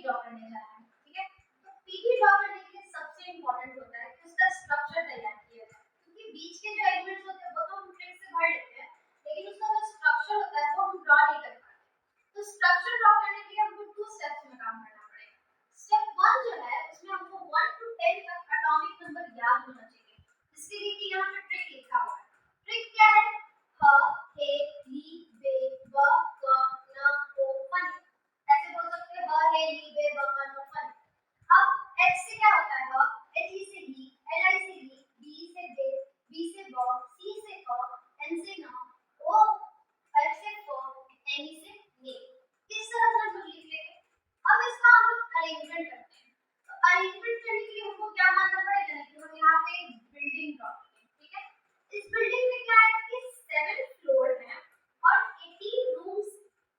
Draw करने जा रहे हैं, ठीक है। तो पीवी ड्रॉ करने के लिए सबसे इम्पोर्टेंट होता है कि उसका स्ट्रक्चर तैयार किया जाए, क्योंकि बीच के जो एलिमेंट्स होते हैं वो तो हम ट्रिक से भर लेते हैं, लेकिन उसका जो स्ट्रक्चर होता है वो हम ड्रॉ नहीं कर पाते। तो स्ट्रक्चर ड्रॉ करने के लिए हमको 2 स्टेप्स में काम करना पड़ेगा। स्टेप 1 जो है उसमें हमको 1 to 10 तक एटॉमिक नंबर याद होना चाहिए, जिसके लिए कि यहाँ पे ट्रिक लिखा हुआ है। ट्रिक क्या है? ह, हे, ली, बे, ब, क, न, ओ, फन। ऐसे बोल सकते हैं ह, हे, ली, बे, ब, क, न, फन। अब H से क्या होता है? ह, H से ली, L I से ली, B से बे, B से ब, C से क, N से न, O, F से फ, N से ने। इस तरह से हम लोग लिख लेंगे। अब इसका हम लोग अरेंजमेंट करते हैं। तो अरेंजमेंट करने के लिए हमको क्या मानना पड़ेगा कि हम यहाँ पे एक बिल्डिंग ड्रॉ करेंगे, ठीक है। इस बिल्डिंग में क्या है कि 7 फ्लोर है और 18 रूम्स,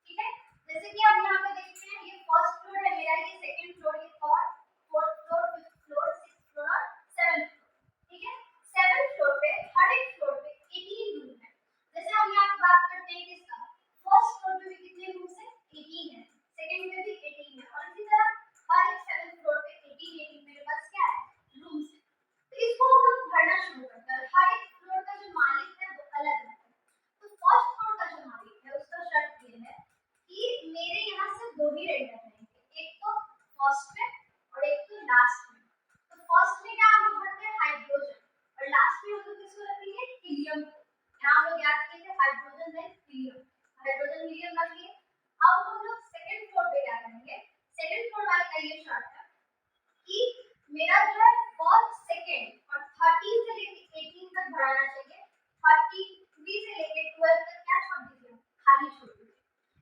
ठीक है। जैसे कि आप यहाँ पे देखते हैं ये फर्स्ट फ्लोर है मेरा, ये सेकंड फ्लोर, ये third, fourth floor, fifth floor, sixth floor और सेवंथ फ्लोर, ठीक है। 7 फ्लोर पे हर एक फ्लोर पे 18 रूम है। जैसे हम यहाँ पे बात करते हैं किसका, फर्स्ट फ्लोर पे भी कितने रूम्स है? 18 है, सेकंड में भी 18 है और इसी तरह हर एक 7 फ्लोर पे 18 मेरे पास क्या है? रूम्स है। तो इसको हम लोग भरना शुरू करते हैं। हर एक फ्लोर का जो मालिक है वो अलग है। तो फर्स्ट फ्लोर का जो मालिक है उसका शर्त ये है कि मेरे यहाँ से 2 ही रेंडर रहेंगे, एक तो फर्स्ट में और एक तो लास्ट में। तो फर्स्ट में क्या हम लोग भरते हैं? हाइड्रोजन, और लास्ट में हम लोग किसको रखेंगे? हीलियम। यहाँ हम लोग याद किए थे hydrogen then helium, hydrogen helium रख लिए। अब हम लोग सेकंड फ्लोर पे क्या करेंगे? सेकंड फ्लोर वाले का ये शर्त है कि मेरा जो है फर्स्ट, सेकंड और 13 से लेके 18 तक भराना चाहिए। 33 से लेके 12 तक क्या छोड़ दीजिए? खाली छोड़ दीजिए।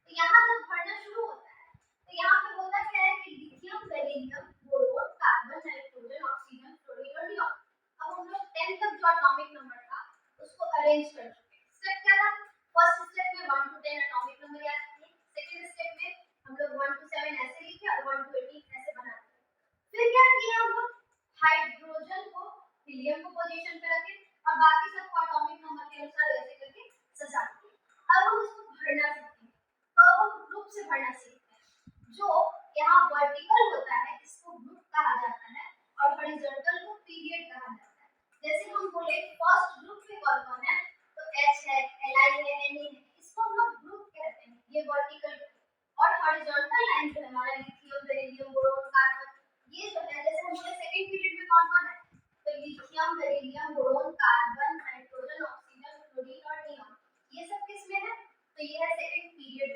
तो यहाँ जब भरना शुरू होता है तो यहाँ पे होता क्या है कि lithium, beryllium, boron, carbon, nitrogen, oxygen, fluorine और नियॉन। अब हम लोग 10 तक जो एटॉमिक नंबर था उसको अरेंज कर चुके हैं। स्टेप क्या था? फर्स्ट स्टेप में 1 to 10 एटॉमिक नंबर याद किए। सेकंड स्टेप में हम लोग 1 to 7 ऐसे लिखे और 1 to 18 ऐसे बना दिए। फिर क्या किया हम लोग? हाइड्रोजन को हीलियम को पोजीशन पे रखे और बाकी सबको एटॉमिक नंबर के अनुसार ऐसे करके सजा दिए। अब हम इसको भरना सीखते हैं। तो हम ग्रुप से भरना सीखते हैं। जो यहाँ वर्टिकल होता है इसको ग्रुप कहा जाता है और हॉरिजॉन्टल को पीरियड कहा जाता है। जैसे हम बोले फर्स्ट ग्रुप में कौन-कौन है? तो H है, Li है, Na है, इसको हम लोग ग्रुप कहते हैं, ये वर्टिकल। और हॉरिजॉन्टल लाइन जो है हमारा लिथियम, बेरिलियम, बोरोन, कार्बन, ये जो है जैसे हम बोले सेकंड पीरियड में कौन-कौन है? तो lithium, beryllium, boron, carbon, nitrogen, oxygen, fluorine और नियॉन, ये सब किस में है? तो ये है सेकंड पीरियड।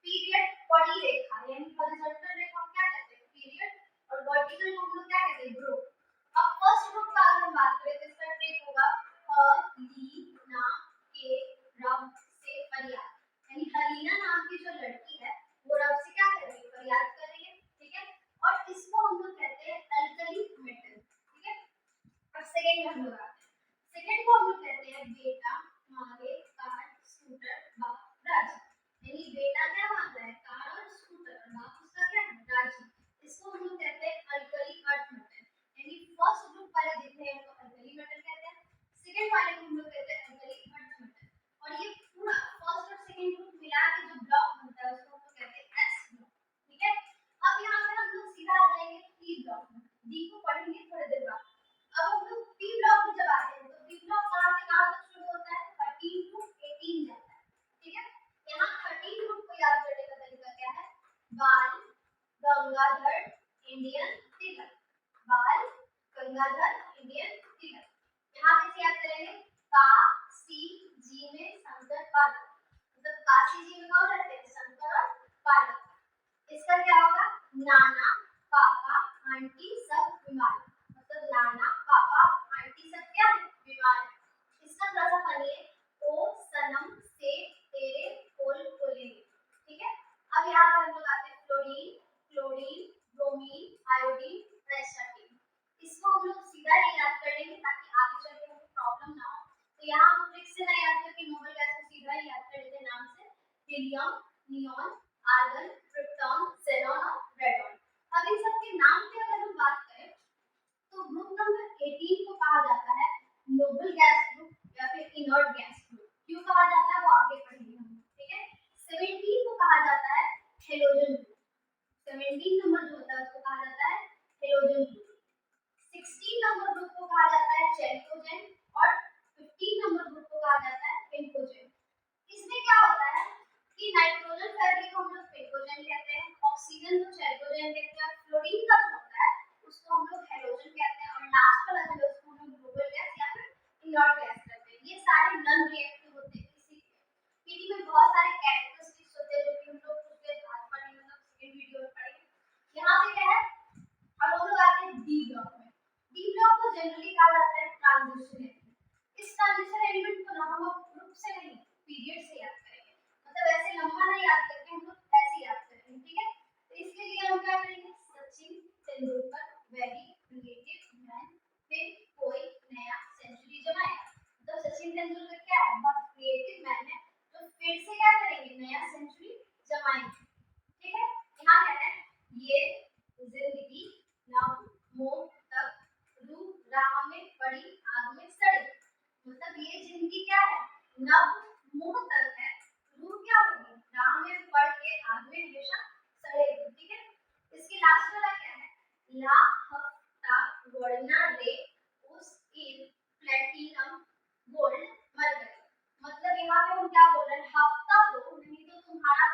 पीरियड बड़ी रेखा यानी हॉरिजॉन्टल रेखा को क्या कहते हैं? पीरियड, और वर्टिकल को हम लोग क्या कहते हैं? ग्रुप। अब फर्स्ट ग्रुप का अगर हम बात करें तो इसका ट्रिक होगा ह, ली, ना, के, रब से फरियाद, यानी हरीना नाम की जो लड़की है वो रब से क्या कर रही है? फरियाद कर रही है, ठीक है। और इसको हम लोग कहते हैं अल्कली मेटल, ठीक है। अब सेकंड में हम लोग आते हैं। सेकंड को हम लोग कहते हैं बेटा, मांगे, कार, स्कूटर, बाप, राजी। यानी बेटा क्या मांग रहा है? कार और स्कूटर, और बाप उसका क्या है? राजी। इसको हम लोग कहते हैं अल्कली अर्थ मेटल। यानी फर्स्ट ग्रुप वाले जितने हैं उनको अल्कली मेटल कहते हैं, सेकंड वाले को हम लोग कहते हैं अल्कली अर्थ मेटल। और ये पूरा फर्स्ट और सेकंड ग्रुप मिला के जो ब्लॉक बनता है उसको हम लोग कहते हैं एस ब्लॉक, ठीक है। अब यहाँ पे हम लोग सीधा आ जाएंगे पी ब्लॉक में, डी को पढ़ेंगे थोड़ी देर बाद। अब हम लोग पी ब्लॉक में जब आते हैं तो पी ब्लॉक कहाँ से कहाँ तक शुरू होता है? 13 to 18 जाता है, ठीक है। यहाँ 13 ग्रुप को याद करने का तरीका क्या है? बाल, गंगाधर, इंडियन, तिलक। बाल, गंगाधर, इंडियन, तिलक। यहाँ कैसे याद करेंगे? का, सी, जी में शंकर, पार्वती। मतलब काशी जी में कौन रहते हैं? शंकर और पार्वती। इसका क्या होगा? नाना, पापा, आंटी सब बीमार। मतलब नाना, पापा, आंटी सब क्या है? बीमार है। इसका थोड़ा सा फनी है। ओ सनम से तेरे फूल फूलेंगे, ठीक है। अब यहाँ पर हम लोग आते हैं fluorine, chlorine, bromine, iodine, astatine. इसको हम लोग सीधा ही याद कर लेंगे ताकि आगे चल के हमको प्रॉब्लम ना हो। तो यहाँ हम ट्रिक से ना याद करके नोबल गैस को सीधा ही याद कर लेते हैं नाम से, helium, neon, argon, krypton, xenon और रेडॉन। अब इन सब के नाम की अगर हम बात करें तो ग्रुप नंबर 18 को कहा जाता है नोबल गैस ग्रुप या फिर इनर्ट गैस ग्रुप। क्यों कहा जाता है वो आगे पढ़ेंगे हम, ठीक है। 17 को कहा जाता है हेलोजन ग्रुप। 17 नंबर जो होता होता है उसको कहा जाता है हेलोजन ग्रुप। 16 नंबर ग्रुप को कहा जाता है चैल्कोजेन और 15 नंबर ग्रुप को कहा जाता है पेंटोजेन। इसमें क्या होता है कि नाइट्रोजन फैमिली को हम लोग पेंटोजेन कहते हैं, ऑक्सीजन को चैल्कोजेन कहते हैं, फ्लोरीन का जो होता है उसको हम लोग हेलोजन कहते हैं और लास्ट वाला जो है उसको हम लोग ग्लोबल गैस या फिर इनर्ट गैस कहते हैं। ये सारे नॉन रिएक्टिव होते हैं। इसी पीटी में बहुत सारे कैरेक्टरिस्टिक्स होते हैं जो कि हम लोग कुछ देर बाद पढ़ेंगे, मतलब सेकंड वीडियो में पढ़ेंगे। यहाँ पे क्या है, अब हम लोग आते हैं डी ब्लॉक में। डी ब्लॉक को जनरली कहा जाता है ट्रांजिशन एलिमेंट। इस ट्रांजिशन एलिमेंट को ना हम ग्रुप से नहीं पीरियड से याद करेंगे, मतलब ऐसे लंबा नहीं याद करके हम लोग ऐसे याद करेंगे, ठीक है। तो इसके लिए हम क्या करेंगे, Sachin Tendulkar very creative man, फिर कोई नया सेंचुरी जमाएगा। तो सचिन तेंदुलकर क्या है, बहुत क्रिएटिव मैन है, तो फिर से क्या करेंगे, नया सेंचुरी जमाएंगे, ठीक है। यहाँ क्या है, ये जिंदगी नव मोह तक रू राह में पड़ी आग में सड़ी, मतलब ये जिंदगी क्या है, नव मोह तक है, रू क्या होगी, राह में पड़ के आग में हमेशा सड़ेगी, ठीक है। इसके लास्ट वाला क्या है, ला हफ्ता वर्णा रे उस इन प्लेटिनम गोल्ड मर गई, मतलब यहाँ पे हम क्या बोल रहे हैं, हफ्ता दो नहीं तो तुम्हारा